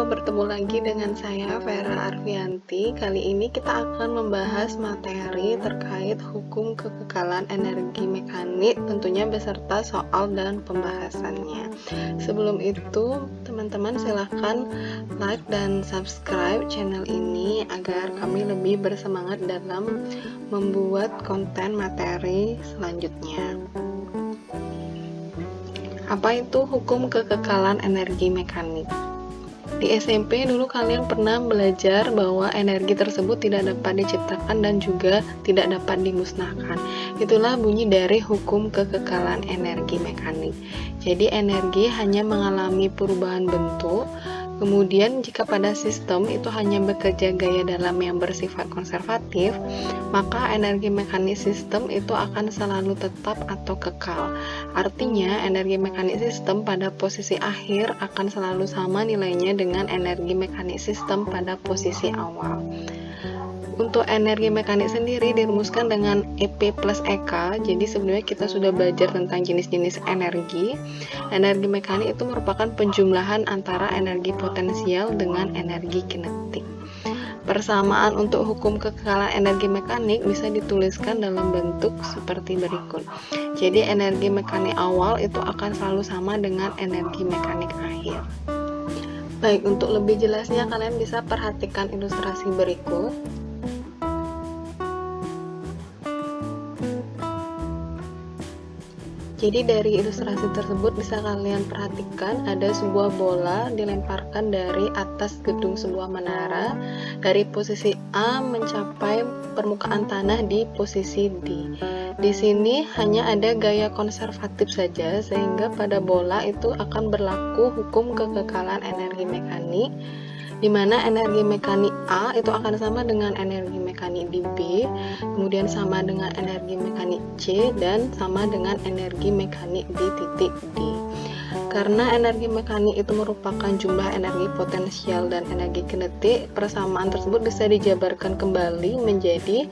bertemu lagi dengan saya Vera Arfianti. Kali ini kita akan membahas materi terkait hukum kekekalan energi mekanik, tentunya beserta soal dan pembahasannya. Sebelum itu, teman-teman silahkan like dan subscribe channel ini agar kami lebih bersemangat dalam membuat konten materi selanjutnya. Apa itu hukum kekekalan energi mekanik? Di SMP dulu kalian pernah belajar bahwa energi tersebut tidak dapat diciptakan dan juga tidak dapat dimusnahkan. Itulah bunyi dari hukum kekekalan energi mekanik. Jadi energi hanya mengalami perubahan bentuk. Kemudian jika pada sistem itu hanya bekerja gaya dalam yang bersifat konservatif, maka energi mekanik sistem itu akan selalu tetap atau kekal. Artinya, energi mekanik sistem pada posisi akhir akan selalu sama nilainya dengan energi mekanik sistem pada posisi awal. Untuk energi mekanik sendiri dirumuskan dengan EP plus EK. Jadi sebenarnya kita sudah belajar tentang jenis-jenis energi. Energi mekanik itu merupakan penjumlahan antara energi potensial dengan energi kinetik. Persamaan untuk hukum kekekalan energi mekanik bisa dituliskan dalam bentuk seperti berikut. Jadi energi mekanik awal itu akan selalu sama dengan energi mekanik akhir. Baik, untuk lebih jelasnya kalian bisa perhatikan ilustrasi berikut. Jadi dari ilustrasi tersebut bisa kalian perhatikan ada sebuah bola dilemparkan dari atas gedung sebuah menara dari posisi A mencapai permukaan tanah di posisi D. Di sini hanya ada gaya konservatif saja sehingga pada bola itu akan berlaku hukum kekekalan energi mekanik, di mana energi mekanik A itu akan sama dengan energi mekanik di B, kemudian sama dengan energi mekanik C, dan sama dengan energi mekanik di titik D. Karena energi mekanik itu merupakan jumlah energi potensial dan energi kinetik, persamaan tersebut bisa dijabarkan kembali menjadi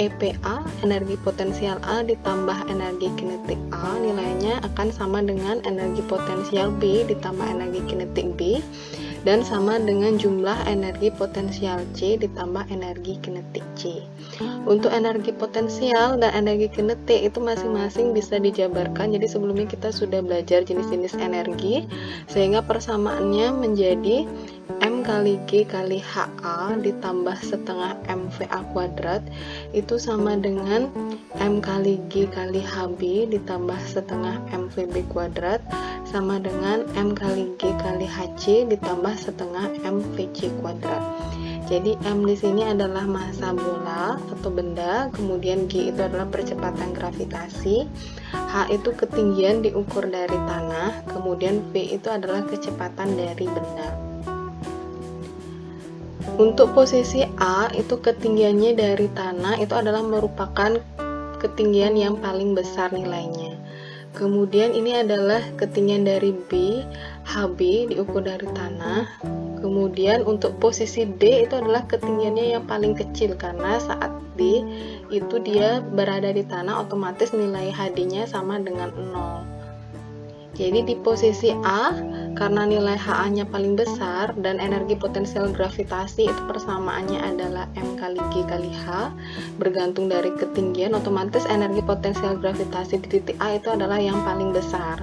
EPA, energi potensial A ditambah energi kinetik A, nilainya akan sama dengan energi potensial B ditambah energi kinetik B, dan sama dengan jumlah energi potensial C ditambah energi kinetik C. Untuk energi potensial dan energi kinetik itu masing-masing bisa dijabarkan. Jadi sebelumnya kita sudah belajar jenis-jenis energi, sehingga persamaannya menjadi M kali G kali HA ditambah setengah MVA kuadrat itu sama dengan M kali G kali HB ditambah setengah MVB kuadrat sama dengan M kali G kali HC ditambah setengah MVC kuadrat. Jadi M di sini adalah massa bola atau benda, kemudian G itu adalah percepatan gravitasi, H itu ketinggian diukur dari tanah, kemudian V itu adalah kecepatan dari benda. Untuk posisi A itu ketinggiannya dari tanah itu adalah merupakan ketinggian yang paling besar nilainya. Kemudian ini adalah ketinggian dari B, HB diukur dari tanah. Kemudian untuk posisi D itu adalah ketinggiannya yang paling kecil karena saat D itu dia berada di tanah, otomatis nilai HD-nya sama dengan 0. Jadi di posisi A, karena nilai HA-nya paling besar dan energi potensial gravitasi itu persamaannya adalah M kali G kali H, bergantung dari ketinggian, otomatis energi potensial gravitasi di titik A itu adalah yang paling besar.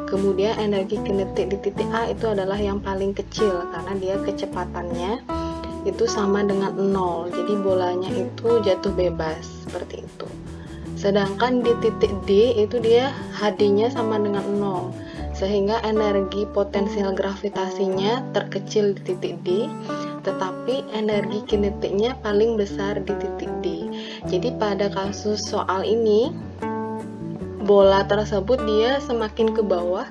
Kemudian energi kinetik di titik A itu adalah yang paling kecil karena dia kecepatannya itu sama dengan 0. Jadi bolanya itu jatuh bebas seperti itu. Sedangkan di titik D itu dia HD-nya sama dengan 0, sehingga energi potensial gravitasinya terkecil di titik D, tetapi energi kinetiknya paling besar di titik D. Jadi pada kasus soal ini, bola tersebut dia semakin ke bawah,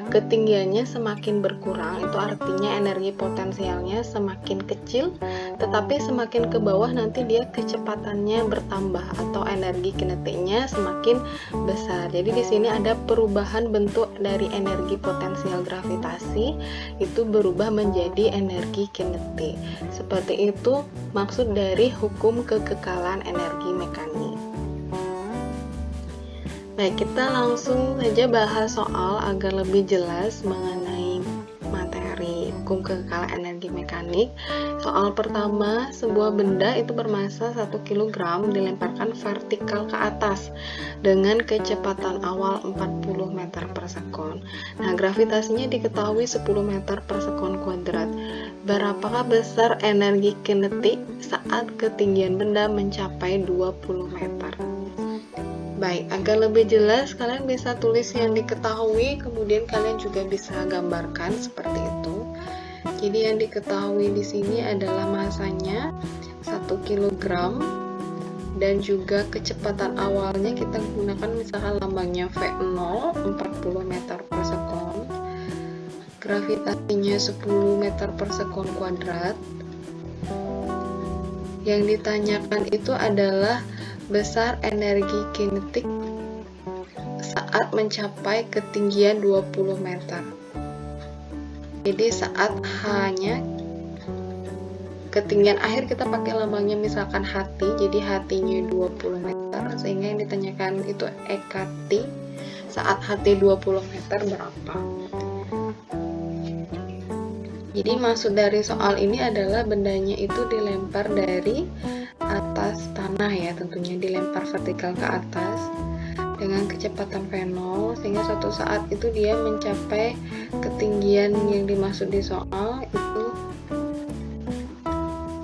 ketinggiannya semakin berkurang, itu artinya energi potensialnya semakin kecil, tetapi semakin ke bawah nanti dia kecepatannya bertambah atau energi kinetiknya semakin besar. Jadi di sini ada perubahan bentuk dari energi potensial gravitasi itu berubah menjadi energi kinetik. Seperti itu maksud dari hukum kekekalan energi mekanik. Baik, kita langsung saja bahas soal agar lebih jelas mengenai materi hukum kekekalan energi mekanik. Soal pertama, sebuah benda itu bermassa 1 kg dilemparkan vertikal ke atas dengan kecepatan awal 40 meter per sekon. Nah, gravitasinya diketahui 10 meter per sekon kuadrat. Berapakah besar energi kinetik saat ketinggian benda mencapai 20 meter? Baik, agar lebih jelas kalian bisa tulis yang diketahui, kemudian kalian juga bisa gambarkan seperti itu. Jadi yang diketahui di sini adalah massanya 1 kg dan juga kecepatan awalnya kita gunakan misalkan lambangnya V0 40 meter per sekon. Gravitasinya 10 meter per sekon kuadrat. Yang ditanyakan itu adalah besar energi kinetik saat mencapai ketinggian 20 meter. Jadi saat H-nya ketinggian akhir kita pakai lambangnya misalkan HT, jadi HT-nya 20 meter, sehingga yang ditanyakan itu EKT saat HT 20 meter berapa. Jadi maksud dari soal ini adalah bendanya itu dilempar dari atas tanah ya, tentunya dilempar vertikal ke atas dengan kecepatan V0, sehingga suatu saat itu dia mencapai ketinggian yang dimaksud di soal itu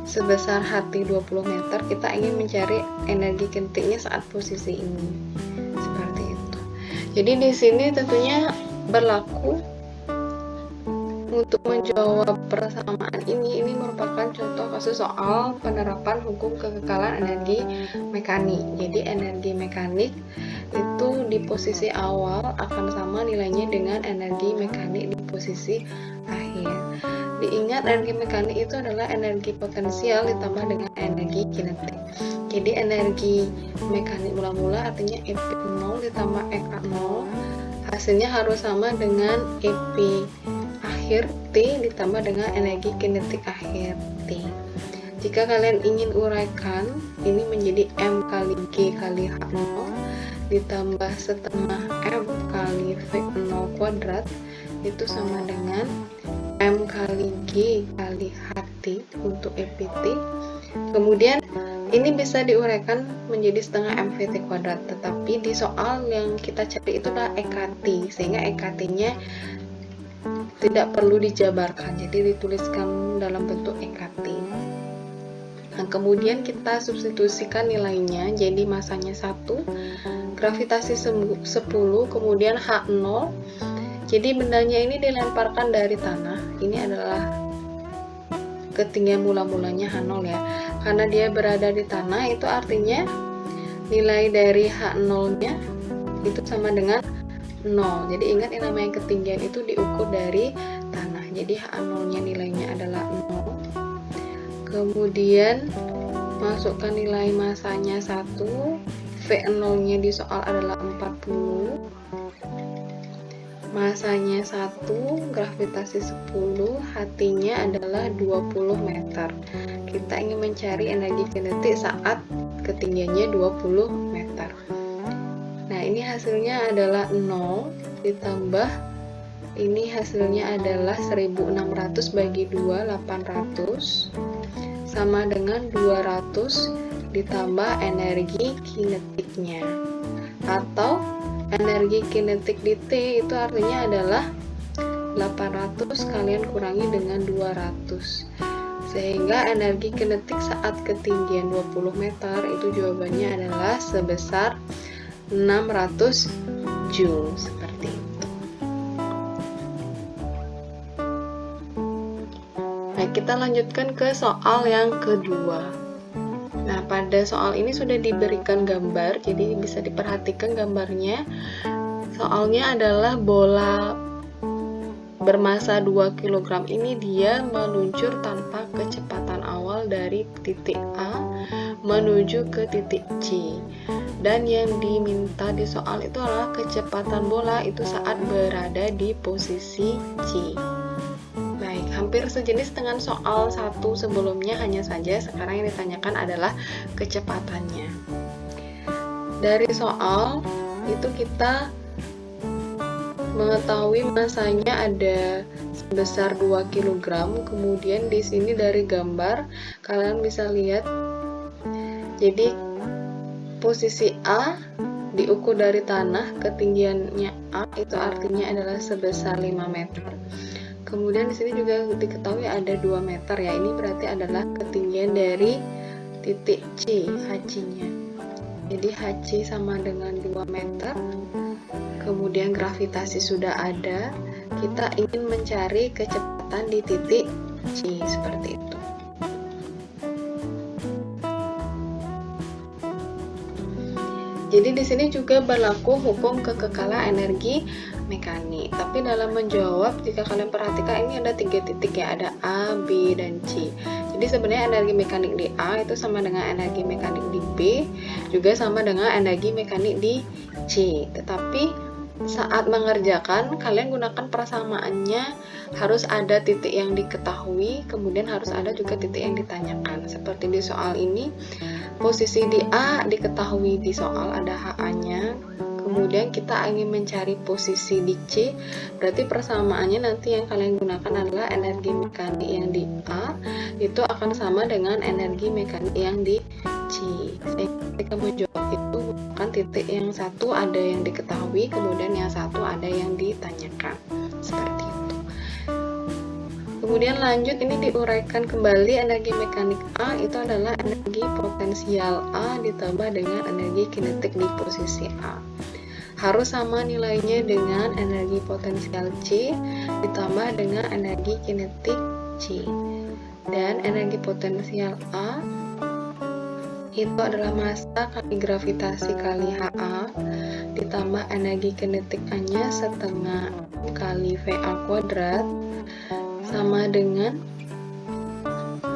sebesar HT 20 meter. Kita ingin mencari energi kinetiknya saat posisi ini. Seperti itu. Jadi di sini tentunya berlaku untuk menjawab persamaan ini merupakan contoh kasus soal penerapan hukum kekekalan energi mekanik. Jadi energi mekanik itu di posisi awal akan sama nilainya dengan energi mekanik di posisi akhir. Diingat energi mekanik itu adalah energi potensial ditambah dengan energi kinetik. Jadi energi mekanik mula-mula artinya EP 0 ditambah EK 0, hasilnya harus sama dengan EP akhir T ditambah dengan energi kinetik akhir T. Jika kalian ingin uraikan, ini menjadi M kali G kali H0 ditambah setengah M kali V0 kuadrat itu sama dengan M kali G kali HT untuk EPT. Kemudian ini bisa diuraikan menjadi setengah MVT kuadrat, tetapi di soal yang kita cari itu adalah EKT, sehingga EKT-nya tidak perlu dijabarkan, jadi dituliskan dalam bentuk EKT. Nah, kemudian kita substitusikan nilainya, jadi masanya 1, gravitasi 10, kemudian H0. Jadi bendanya ini dilemparkan dari tanah. Ini adalah ketinggian mula-mulanya H0 ya. Karena dia berada di tanah, itu artinya nilai dari H0-nya itu sama dengan 0. Jadi ingat yang namanya ketinggian itu diukur dari tanah. Jadi H0-nya nilainya adalah 0. Kemudian masukkan nilai masanya 1, V0-nya di soal adalah 40. Masanya 1, gravitasi 10, HT-nya adalah 20 meter. Kita ingin mencari energi kinetik saat ketinggiannya 20 meter. Nah, ini hasilnya adalah 0 ditambah ini hasilnya adalah 1600 bagi 2, 800 sama dengan 200 ditambah energi kinetiknya, atau energi kinetik di T itu artinya adalah 800 kalian kurangi dengan 200, sehingga energi kinetik saat ketinggian 20 meter itu jawabannya adalah sebesar 600 Joule, seperti itu. Nah, kita lanjutkan ke soal yang kedua. Nah, pada soal ini sudah diberikan gambar, jadi bisa diperhatikan gambarnya. Soalnya adalah bola bermassa 2 kg ini dia meluncur tanpa kecepatan awal dari titik A menuju ke titik C. Dan yang diminta di soal itu adalah kecepatan bola itu saat berada di posisi C. Baik, hampir sejenis dengan soal 1 sebelumnya, hanya saja sekarang yang ditanyakan adalah kecepatannya. Dari soal itu kita mengetahui masanya ada sebesar 2 kg. Kemudian di sini dari gambar kalian bisa lihat, jadi posisi A diukur dari tanah, ketinggiannya A itu artinya adalah sebesar 5 meter. Kemudian di sini juga diketahui ada 2 meter ya, ini berarti adalah ketinggian dari titik C, HC-nya. Jadi HC sama dengan 2 meter. Kemudian gravitasi sudah ada, kita ingin mencari kecepatan di titik C, seperti itu. Jadi di sini juga berlaku hukum kekekalan energi mekanik. Tapi dalam menjawab, jika kalian perhatikan ini ada 3 titik ya, ada A, B, dan C. Jadi sebenarnya energi mekanik di A itu sama dengan energi mekanik di B, juga sama dengan energi mekanik di C. Tetapi saat mengerjakan, kalian gunakan persamaannya, harus ada titik yang diketahui, kemudian harus ada juga titik yang ditanyakan. Seperti di soal ini, posisi di A diketahui di soal, ada HA-nya. Kemudian kita ingin mencari posisi di C, berarti persamaannya nanti yang kalian gunakan adalah energi mekanik yang di A itu akan sama dengan energi mekanik yang di C. Ketika menjawab itu, gunakan titik yang satu ada yang diketahui, kemudian yang satu ada yang ditanyakan, seperti itu. Kemudian lanjut, ini diuraikan kembali, energi mekanik A itu adalah energi potensial A ditambah dengan energi kinetik di posisi A. Harus sama nilainya dengan energi potensial C ditambah dengan energi kinetik C. Dan energi potensial A itu adalah massa kali gravitasi kali HA ditambah energi kinetik A-nya setengah kali VA kuadrat sama dengan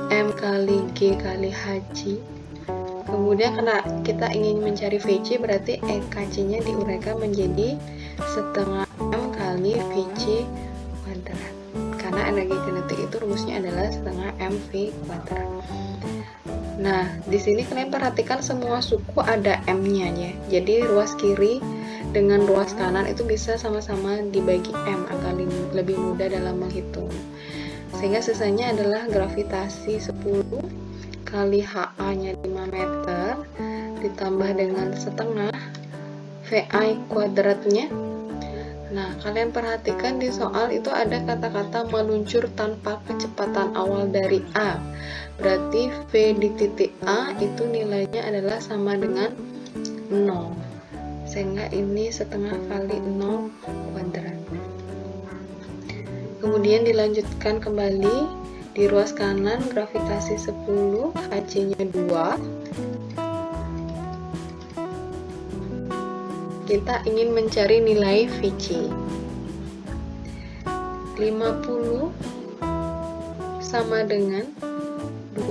M kali G kali Hg. Kemudian karena kita ingin mencari Vc, berarti EKC-nya diuraikan menjadi setengah M kali Vc kuadrat. Karena energi kinetik itu rumusnya adalah setengah mv kuadrat. Nah, di sini kalian perhatikan semua suku ada M-nya ya. Jadi ruas kiri dengan ruas kanan itu bisa sama-sama dibagi M agar lebih mudah dalam menghitung. Sehingga sisanya adalah gravitasi 10 kali HA-nya 5 meter ditambah dengan setengah VI kuadratnya. Nah, kalian perhatikan di soal itu ada kata-kata meluncur tanpa kecepatan awal dari A. Berarti V di titik A itu nilainya adalah sama dengan 0. Sehingga ini setengah kali 0 kuadrat. Kemudian dilanjutkan kembali di ruas kanan gravitasi 10, Hc-nya 2. Kita ingin mencari nilai Vc. 50 sama dengan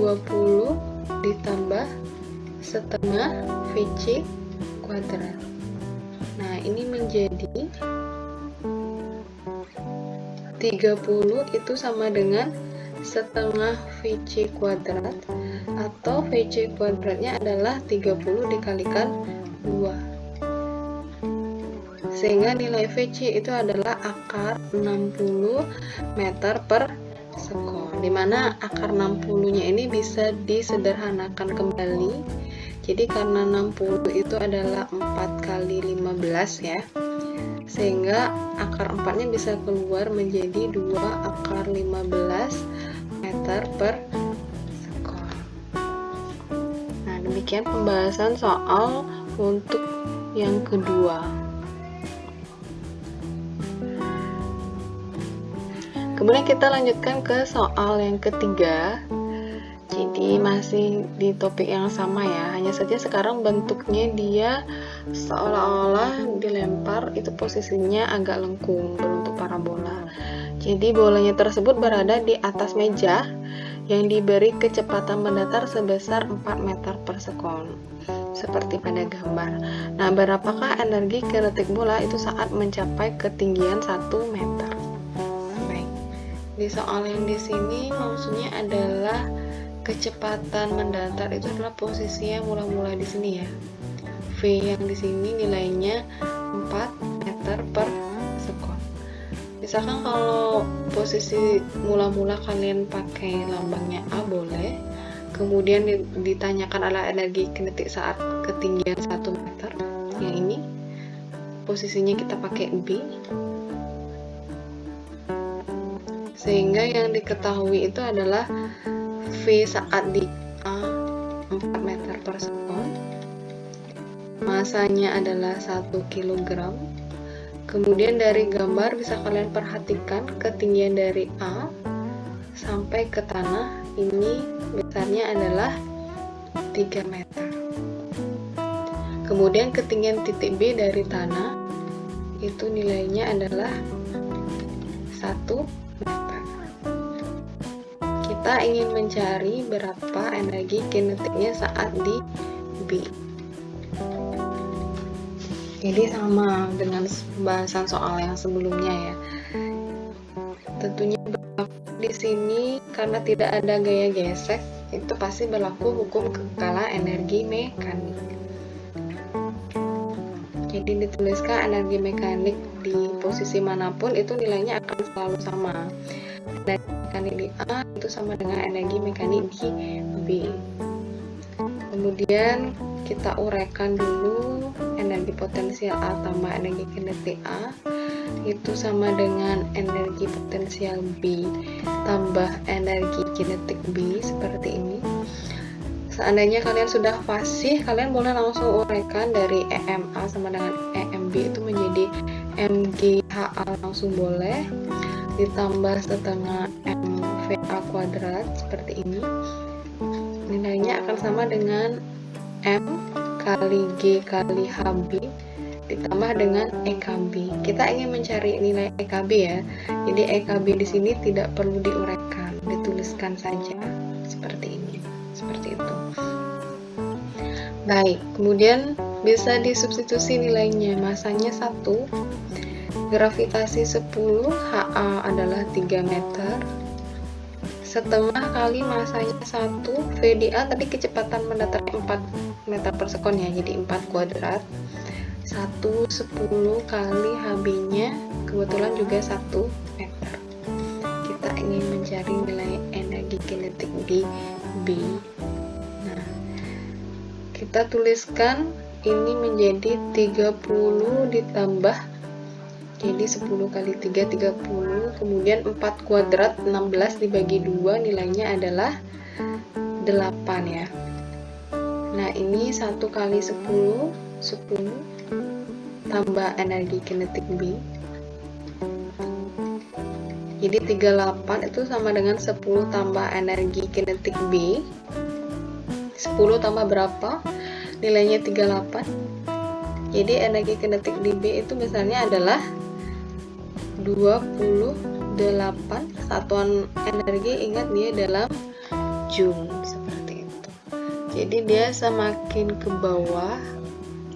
20 ditambah setengah Vc kuadrat. Nah, ini menjadi 30 itu sama dengan setengah Vc kuadrat, atau Vc kuadratnya adalah 30 dikalikan 2. Sehingga nilai Vc itu adalah akar 60 meter per sekon, dimana akar 60-nya ini bisa disederhanakan kembali. Jadi karena 60 itu adalah 4 kali 15 ya, sehingga akar 4-nya bisa keluar menjadi 2 akar 15 meter per sekon. Nah, demikian pembahasan soal untuk yang kedua. Kemudian kita lanjutkan ke soal yang ketiga. Jadi masih di topik yang sama ya, hanya saja sekarang bentuknya dia seolah-olah dilempar, itu posisinya agak lengkung berbentuk parabola. Jadi bolanya tersebut berada di atas meja yang diberi kecepatan mendatar sebesar 4 meter per sekon, seperti pada gambar. Nah, berapakah energi kinetik bola itu saat mencapai ketinggian 1 meter? Di soal yang di sini maksudnya adalah kecepatan mendatar itu adalah posisinya mula-mula di sini ya. V yang di sini nilainya 4 meter per sekon. Di Misalkan kalau posisi mula-mula kalian pakai lambangnya A boleh, kemudian ditanyakan adalah energi kinetik saat ketinggian 1 meter, yang ini posisinya kita pakai B, sehingga yang diketahui itu adalah V saat di A 4 meter per sekon, masanya adalah 1 kg. Kemudian dari gambar bisa kalian perhatikan ketinggian dari A sampai ke tanah ini besarnya adalah 3 meter. Kemudian ketinggian titik B dari tanah itu nilainya adalah 1 meter. Kita ingin mencari berapa energi kinetiknya saat di B. Jadi sama dengan pembahasan soal yang sebelumnya ya. Tentunya berlaku di sini karena tidak ada gaya gesek, itu pasti berlaku hukum kekekalan energi mekanik. Jadi dituliskan energi mekanik di posisi manapun itu nilainya akan selalu sama. Energi mekanik di A itu sama dengan energi mekanik di B. Kemudian kita uraikan dulu energi potensial A tambah energi kinetik A itu sama dengan energi potensial B tambah energi kinetik B, seperti ini. Seandainya kalian sudah fasih, kalian boleh langsung uraikan dari EMA sama dengan EMB itu menjadi MGHA langsung boleh, ditambah setengah MVA kuadrat seperti ini. Nilainya akan sama dengan M kali G kali HB ditambah dengan EKB. Kita ingin mencari nilai EKB ya. Jadi EKB di sini tidak perlu diuraikan, dituliskan saja seperti ini. Seperti itu. Baik, kemudian bisa disubstitusi nilainya. Masanya 1, gravitasi 10, HA adalah 3 meter. Setengah kali masanya 1, VDA tadi kecepatan mendatarnya 4 meter per sekon ya, jadi 4 kuadrat. 1 10 kali HB-nya kebetulan juga 1 meter. Kita ingin mencari nilai energi kinetik di B. Nah, kita tuliskan ini menjadi 30 ditambah, jadi 10 kali 3 30, kemudian 4 kuadrat 16 dibagi 2 nilainya adalah 8 ya. Nah, ini 1 kali 10 tambah energi kinetik B, jadi 38 itu sama dengan 10 tambah energi kinetik B. 10 tambah berapa? Nilainya 38. Jadi energi kinetik di B itu misalnya adalah 28. Satuan energi ingat dia dalam joule seperti itu. Jadi dia semakin ke bawah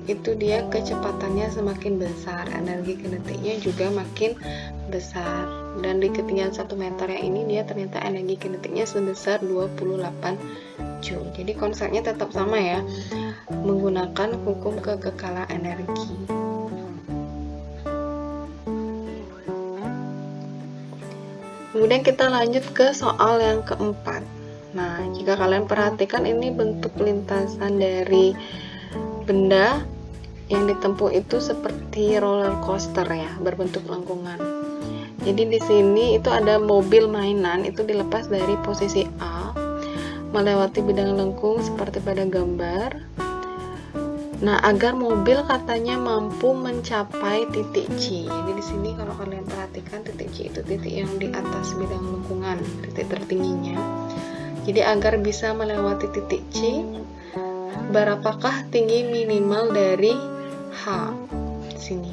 itu dia kecepatannya semakin besar, energi kinetiknya juga makin besar. Dan di ketinggian 1 meter yang ini dia ternyata energi kinetiknya sebesar 28 joule. Jadi konsepnya tetap sama ya, menggunakan hukum kekekalan energi. Kemudian kita lanjut ke soal yang keempat. Nah, jika kalian perhatikan ini bentuk lintasan dari benda yang ditempuh itu seperti roller coaster ya, berbentuk lengkungan. Jadi di sini itu ada mobil mainan, itu dilepas dari posisi A melewati bidang lengkung seperti pada gambar. Nah, agar mobil katanya mampu mencapai titik C. Jadi di sini kalau kalian perhatikan titik C itu titik yang di atas bidang lengkungan, titik tertingginya. Jadi agar bisa melewati titik C, berapakah tinggi minimal dari H sini.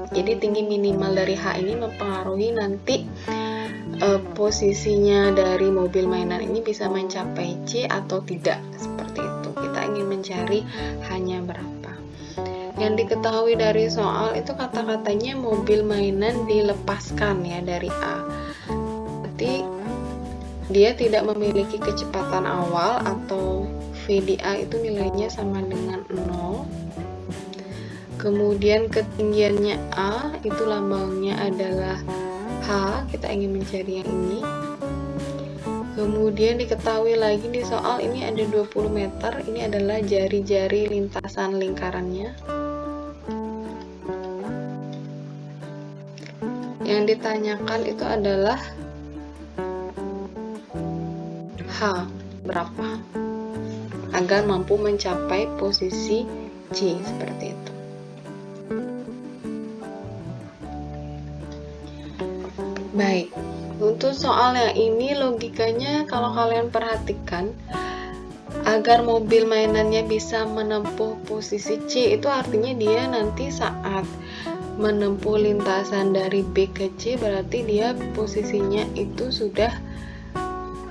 Jadi tinggi minimal dari H ini mempengaruhi nanti posisinya dari mobil mainan ini bisa mencapai C atau tidak, seperti itu. Kita ingin mencari hanya berapa. Yang diketahui dari soal itu kata-katanya mobil mainan dilepaskan ya dari A. Berarti dia tidak memiliki kecepatan awal atau VDA itu nilainya sama dengan 0. Kemudian ketinggiannya A, itu lambangnya adalah H, kita ingin mencari yang ini. Kemudian diketahui lagi di soal ini ada 20 meter, ini adalah jari-jari lintasan lingkarannya. Yang ditanyakan itu adalah H berapa, agar mampu mencapai posisi C, seperti itu. Baik, untuk soal yang ini logikanya kalau kalian perhatikan, agar mobil mainannya bisa menempuh posisi C, itu artinya dia nanti saat menempuh lintasan dari B ke C, berarti dia posisinya itu sudah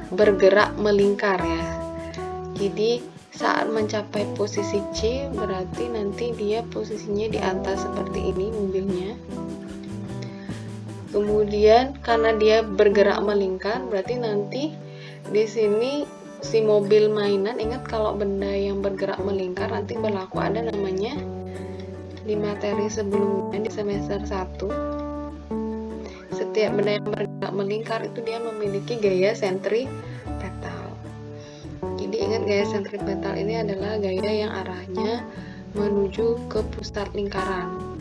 bergerak melingkar ya. Jadi saat mencapai posisi C, berarti nanti dia posisinya di atas seperti ini mobilnya. Kemudian karena dia bergerak melingkar, berarti nanti di sini si mobil mainan, ingat kalau benda yang bergerak melingkar nanti berlaku ada namanya di materi sebelumnya di semester 1. Setiap benda yang bergerak melingkar itu dia memiliki gaya sentripetal. Jadi ingat, gaya sentripetal ini adalah gaya yang arahnya menuju ke pusat lingkaran.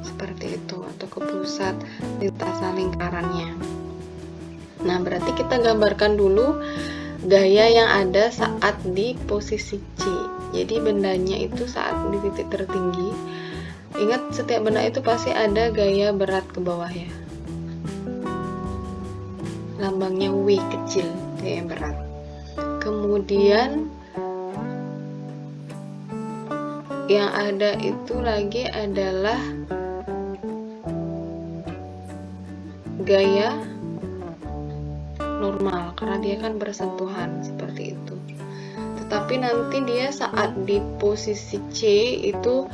Seperti itu, atau ke pusat lintasan lingkarannya. Nah, berarti kita gambarkan dulu gaya yang ada saat di posisi C. Jadi bendanya itu saat di titik tertinggi, ingat setiap benda itu pasti ada gaya berat ke bawah ya. Lambangnya W kecil, gaya berat. Kemudian yang ada itu lagi adalah gaya normal, karena dia kan bersentuhan seperti itu. Tetapi nanti dia saat di posisi C itu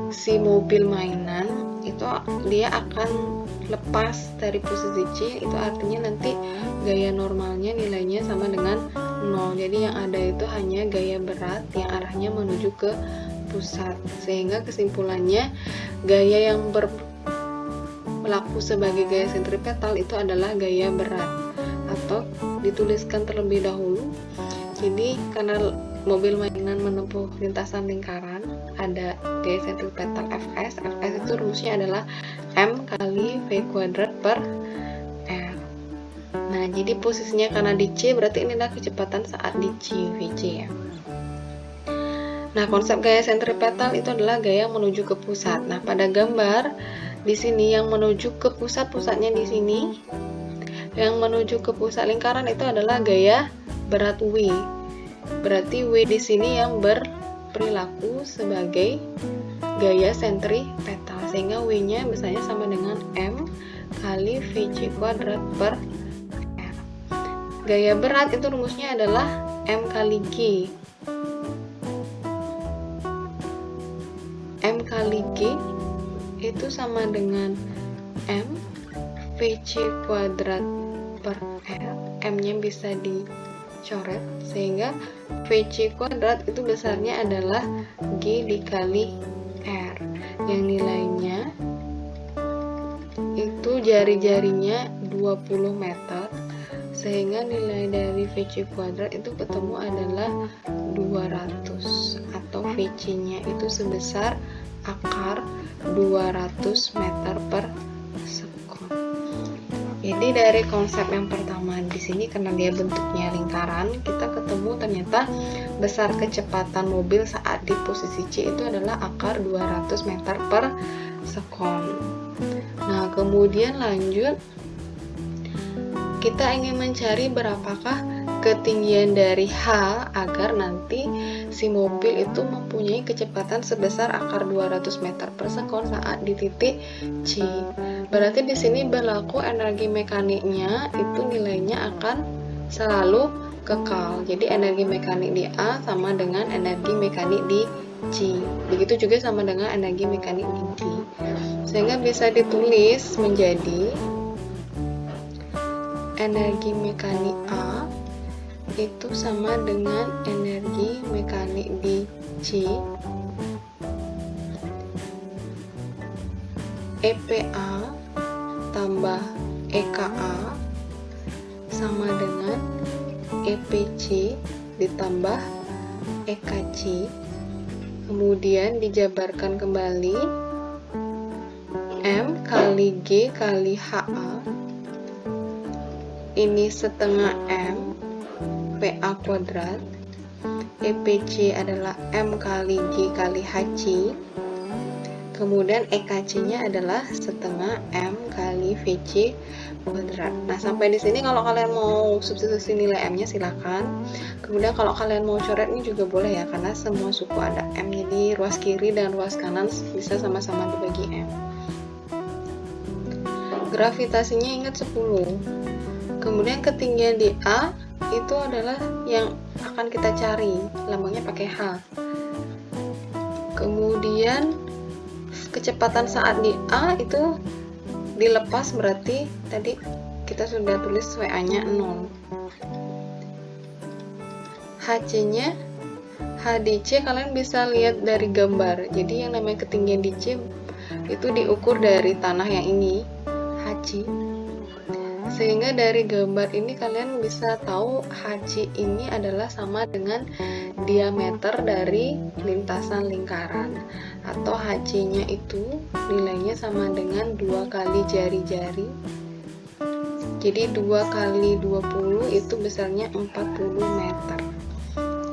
si mobil mainan itu dia akan lepas dari posisi C, itu artinya nanti gaya normalnya nilainya sama dengan 0. Jadi yang ada itu hanya gaya berat yang arahnya menuju ke pusat. Sehingga kesimpulannya gaya yang berlaku sebagai gaya sentripetal itu adalah gaya berat, atau dituliskan terlebih dahulu. Jadi karena mobil mainan menempuh lintasan lingkaran, ada gaya sentripetal Fs. Fs itu rumusnya adalah M kali V kuadrat per R. Nah, jadi posisinya karena di C, berarti ini adalah kecepatan saat di C, Vc ya. Nah, konsep gaya sentripetal itu adalah gaya menuju ke pusat. Nah, pada gambar di sini yang menuju ke pusatnya di sini. Yang menuju ke pusat lingkaran itu adalah gaya berat W. Berarti W di sini yang berperilaku sebagai gaya sentripetal, sehingga W-nya misalnya sama dengan M kali Vc kuadrat per R. Gaya berat itu rumusnya adalah M kali G. M kali G itu sama dengan M Vc kuadrat per R. M-nya bisa dicoret, sehingga Vc kuadrat itu besarnya adalah G dikali R, yang nilainya itu jari-jarinya 20 meter, sehingga nilai dari Vc kuadrat itu ketemu adalah 200, atau Vc-nya itu sebesar akar 200 meter per sekon. Jadi dari konsep yang pertama di sini, karena dia bentuknya lingkaran, kita ketemu ternyata besar kecepatan mobil saat di posisi C itu adalah akar 200 meter per sekon. Nah, kemudian lanjut, kita ingin mencari berapakah ketinggian dari H agar nanti si mobil itu mempunyai kecepatan sebesar akar 200 meter per sekon saat di titik C. Berarti di sini berlaku energi mekaniknya itu nilainya akan selalu kekal. Jadi energi mekanik di A sama dengan energi mekanik di C. Begitu juga sama dengan energi mekanik di D. Sehingga bisa ditulis menjadi energi mekanik A itu sama dengan energi mekanik di C EPA tambah EKA sama dengan EPC ditambah EKC. Kemudian dijabarkan kembali, M kali G kali HA, ini setengah M PA kuadrat, EPC adalah M kali G kali HC, kemudian EKC nya adalah setengah M kali VC kuadrat. Nah, sampai di sini kalau kalian mau substitusi nilai M nya silakan. Kemudian kalau kalian mau coret ini juga boleh ya, karena semua suku ada M, jadi ruas kiri dan ruas kanan bisa sama-sama dibagi M. Gravitasinya ingat 10. Kemudian ketinggian di A itu adalah yang akan kita cari, lambangnya pakai H. Kemudian kecepatan saat di A itu dilepas, berarti tadi kita sudah tulis WA-nya 0. HC-nya, H di C kalian bisa lihat dari gambar. Jadi yang namanya ketinggian di C itu diukur dari tanah yang ini, HC. Sehingga dari gambar ini kalian bisa tahu HC ini adalah sama dengan diameter dari lintasan lingkaran, atau HC-nya itu nilainya sama dengan 2 kali jari-jari. Jadi 2 kali 20 itu besarnya 40 meter.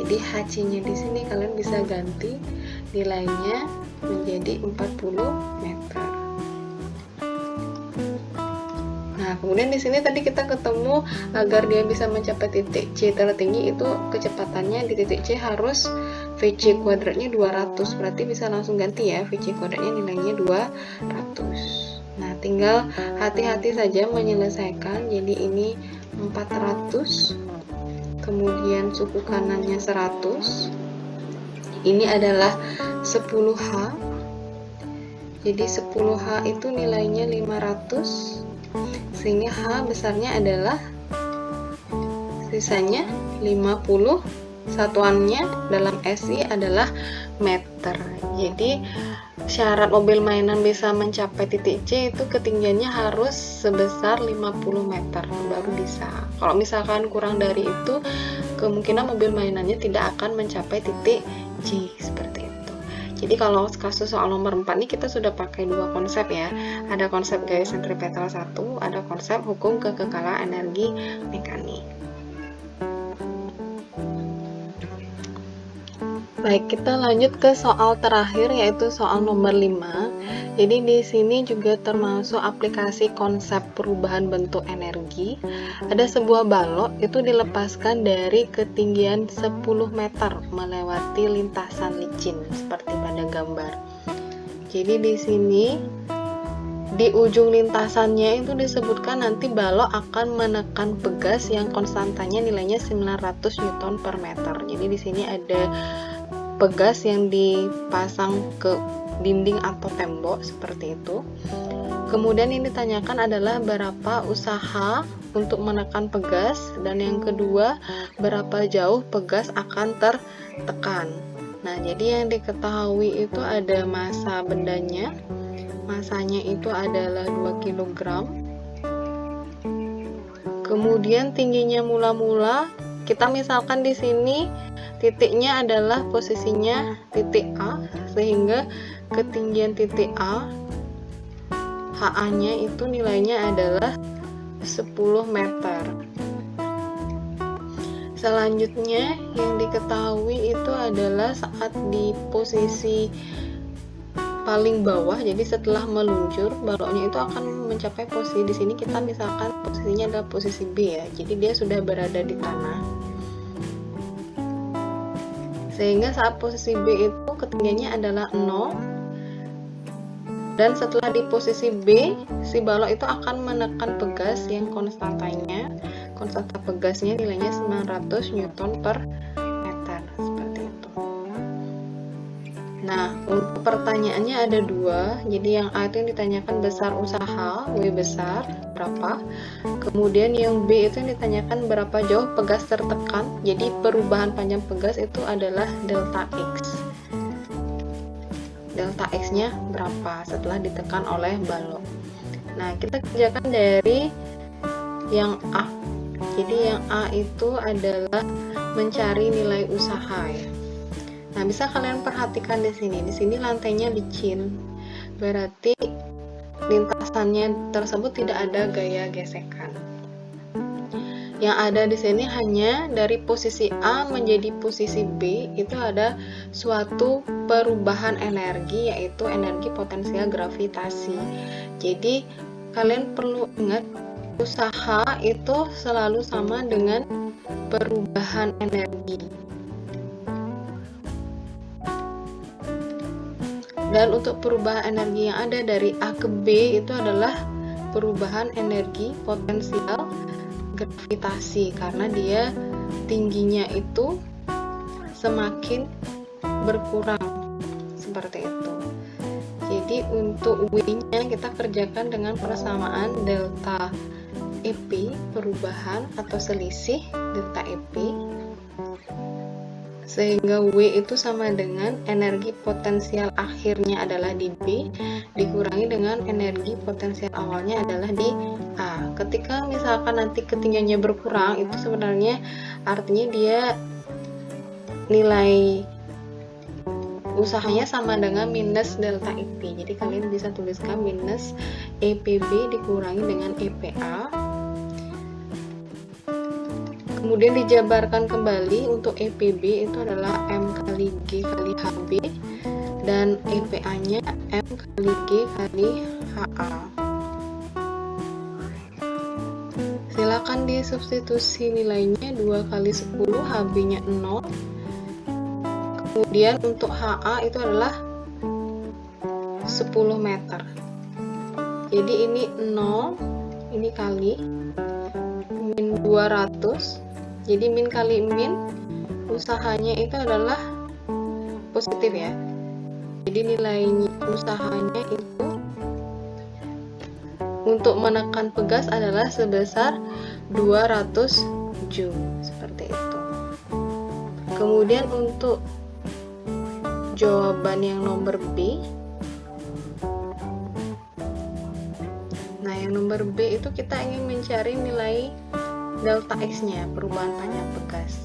Jadi HC-nya di sini kalian bisa ganti nilainya menjadi 40 meter. Nah, kemudian di sini tadi kita ketemu agar dia bisa mencapai titik C tertinggi itu kecepatannya di titik C harus VC kuadratnya 200. Berarti bisa langsung ganti ya, VC kuadratnya nilainya 200. Nah, tinggal hati-hati saja menyelesaikan. Jadi ini 400. Kemudian suku kanannya 100. Ini adalah 10H. Jadi 10H itu nilainya 500. Sehingga H besarnya adalah sisanya 50, satuannya dalam SI adalah meter. Jadi syarat mobil mainan bisa mencapai titik C itu ketinggiannya harus sebesar 50 meter baru bisa. Kalau misalkan kurang dari itu, kemungkinan mobil mainannya tidak akan mencapai titik C, seperti itu. Jadi kalau kasus soal nomor 4 ini kita sudah pakai dua konsep ya. Ada konsep gaya sentripetal 1, ada konsep hukum kekekalan energi mekanik. Baik, kita lanjut ke soal terakhir yaitu soal nomor 5. Jadi di sini juga termasuk aplikasi konsep perubahan bentuk energi. Ada sebuah balok itu dilepaskan dari ketinggian 10 meter melewati lintasan licin seperti pada gambar. Jadi di sini di ujung lintasannya itu disebutkan nanti balok akan menekan pegas yang konstantanya nilainya 900 Newton per meter. Jadi di sini ada pegas yang dipasang ke dinding atau tembok seperti itu. Kemudian yang ditanyakan adalah berapa usaha untuk menekan pegas, dan yang kedua berapa jauh pegas akan tertekan. Nah, jadi yang diketahui itu ada massa bendanya. Masanya itu adalah 2 kg. Kemudian tingginya mula-mula kita misalkan di sini titiknya adalah posisinya titik A, sehingga ketinggian titik A HA-nya itu nilainya adalah 10 meter. Selanjutnya yang diketahui itu adalah saat di posisi paling bawah, jadi setelah meluncur baloknya itu akan mencapai posisi di sini, kita misalkan posisinya adalah posisi B ya. Jadi dia sudah berada di tanah. Sehingga saat posisi B itu ketinggiannya adalah 0, dan setelah di posisi B si balok itu akan menekan pegas yang konstanta pegasnya nilainya 900 Newton per meter, seperti itu. Nah, untuk pertanyaannya ada dua. Jadi yang A itu yang ditanyakan besar usaha, W besar berapa, kemudian yang B itu yang ditanyakan berapa jauh pegas tertekan. Jadi perubahan panjang pegas itu adalah delta X. delta X nya berapa setelah ditekan oleh balok. Nah, kita kerjakan dari yang A. Jadi yang A itu adalah mencari nilai usaha ya. Nah, bisa kalian perhatikan di sini. Di sini lantainya licin. Berarti lintasannya tersebut tidak ada gaya gesekan. Yang ada di sini hanya dari posisi A menjadi posisi B itu ada suatu perubahan energi, yaitu energi potensial gravitasi. Jadi kalian perlu ingat, usaha itu selalu sama dengan perubahan energi. Dan untuk perubahan energi yang ada dari A ke B itu adalah perubahan energi potensial gravitasi, karena dia tingginya itu semakin berkurang seperti itu. Jadi untuk W-nya kita kerjakan dengan persamaan delta EP, perubahan atau selisih delta EP, sehingga W itu sama dengan energi potensial akhirnya adalah di B dikurangi dengan energi potensial awalnya adalah di A. Ketika misalkan nanti ketinggiannya berkurang, itu sebenarnya artinya dia nilai usahanya sama dengan minus delta EP. Jadi kalian bisa tuliskan minus EPB dikurangi dengan EPA. Kemudian dijabarkan kembali, untuk EPB itu adalah M kali G kali HB, dan EPA nya M kali G kali HA. Silakan disubstitusi nilainya, 2 kali 10, HB nya 0. Kemudian untuk HA itu adalah 10 meter. Jadi ini 0, ini kali min 200. Jadi min kali min, usahanya itu adalah positif ya. Jadi nilai usahanya itu untuk menekan pegas adalah sebesar 200 Joule, seperti itu. Kemudian untuk jawaban yang nomor B, nah yang nomor B itu kita ingin mencari nilai delta X nya, perubahan panjang pegas,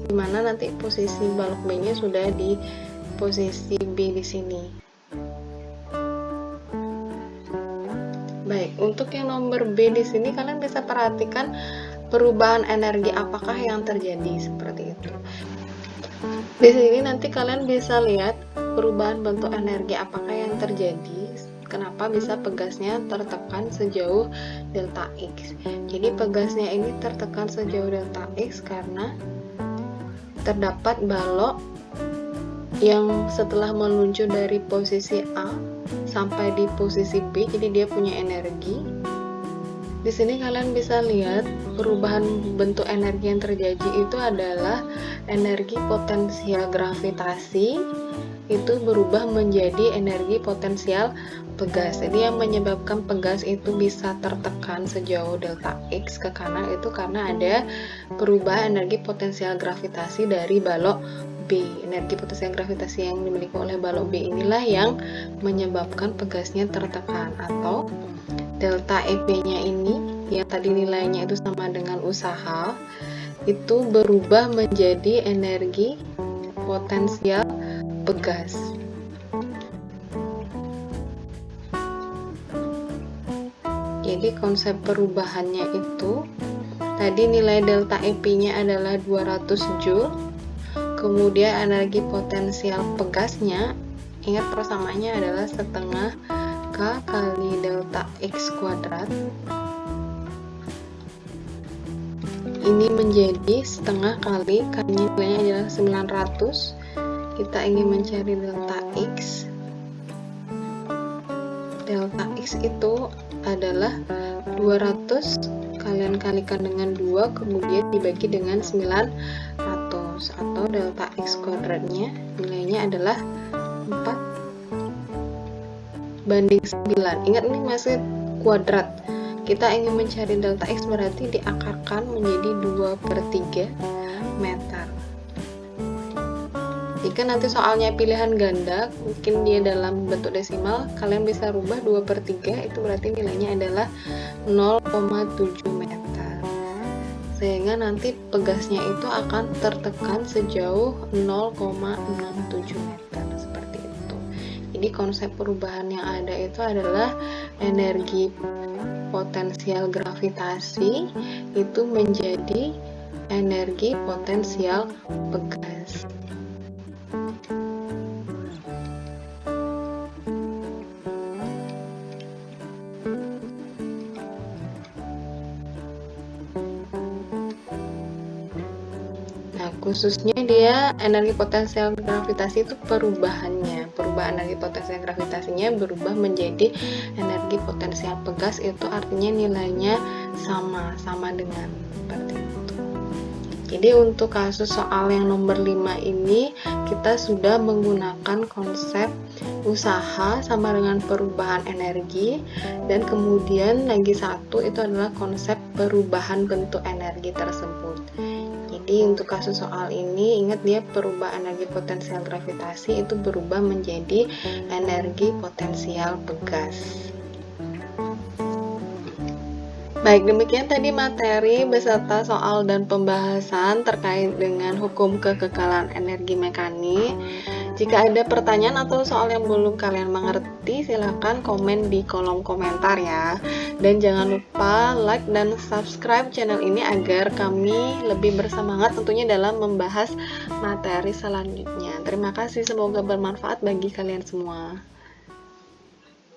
dimana nanti posisi balok B nya sudah di posisi B di sini. Baik, untuk yang nomor B di sini kalian bisa perhatikan perubahan energi apakah yang terjadi, seperti itu. Di sini nanti kalian bisa lihat perubahan bentuk energi apakah yang terjadi, kenapa bisa pegasnya tertekan sejauh delta X. Jadi pegasnya ini tertekan sejauh delta X karena terdapat balok yang setelah meluncur dari posisi A sampai di posisi B, jadi dia punya energi. Di sini kalian bisa lihat perubahan bentuk energi yang terjadi itu adalah energi potensial gravitasi itu berubah menjadi energi potensial pegas. Jadi yang menyebabkan pegas itu bisa tertekan sejauh delta X ke kanan itu karena ada perubahan energi potensial gravitasi dari balok B. Energi potensial gravitasi yang dimiliki oleh balok B inilah yang menyebabkan pegasnya tertekan, atau delta EP-nya ini yang tadi nilainya itu sama dengan usaha itu berubah menjadi energi potensial pegas. Jadi konsep perubahannya itu tadi nilai delta EP-nya adalah 200 Joule, kemudian energi potensial pegasnya, ingat persamaannya adalah setengah K kali delta X kuadrat. Ini menjadi setengah kali K-nya nilainya adalah 900. Kita ingin mencari delta X. Delta X itu adalah 200 kalian kalikan dengan 2 kemudian dibagi dengan 900, atau delta X kuadratnya nilainya adalah 4 banding 9. Ingat ini masih kuadrat. Kita ingin mencari delta X berarti diakarkan menjadi 2/3 meter. Jika nanti soalnya pilihan ganda, mungkin dia dalam bentuk desimal, kalian bisa rubah 2/3, itu berarti nilainya adalah 0,7 meter. Sehingga nanti pegasnya itu akan tertekan sejauh 0,67 meter, seperti itu. Jadi konsep perubahan yang ada itu adalah energi potensial gravitasi itu menjadi energi potensial pegas. Khususnya dia energi potensial gravitasi itu perubahan energi potensial gravitasinya berubah menjadi energi potensial pegas, itu artinya nilainya sama dengan seperti itu. Jadi untuk kasus soal yang nomor 5 ini kita sudah menggunakan konsep usaha sama dengan perubahan energi, dan kemudian lagi satu itu adalah konsep perubahan bentuk energi tersebut. Jadi untuk kasus soal ini, ingat dia perubahan energi potensial gravitasi itu berubah menjadi energi potensial pegas. Baik, demikian tadi materi beserta soal dan pembahasan terkait dengan hukum kekekalan energi mekanik. Jika ada pertanyaan atau soal yang belum kalian mengerti, silahkan komen di kolom komentar ya. Dan jangan lupa like dan subscribe channel ini agar kami lebih bersemangat tentunya dalam membahas materi selanjutnya. Terima kasih, semoga bermanfaat bagi kalian semua.